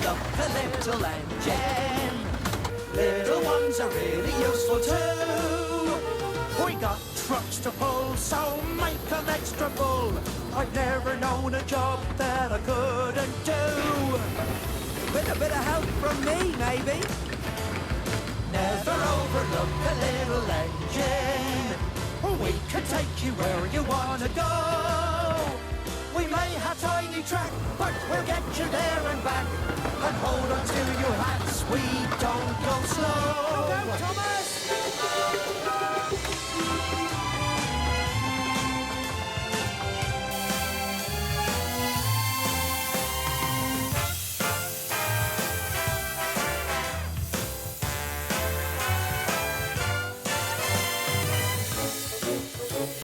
up a little engine. Little ones are really useful too. We got trucks to pull, so make them extra full. I've never known a job that I couldn't do. With a bit of help from me, maybe. Never overlook a little engine. We can take you where you want to go. We may have tiny track, but we'll get you there and back. And hold on to your hats, we don't go slow. Go, Thomas!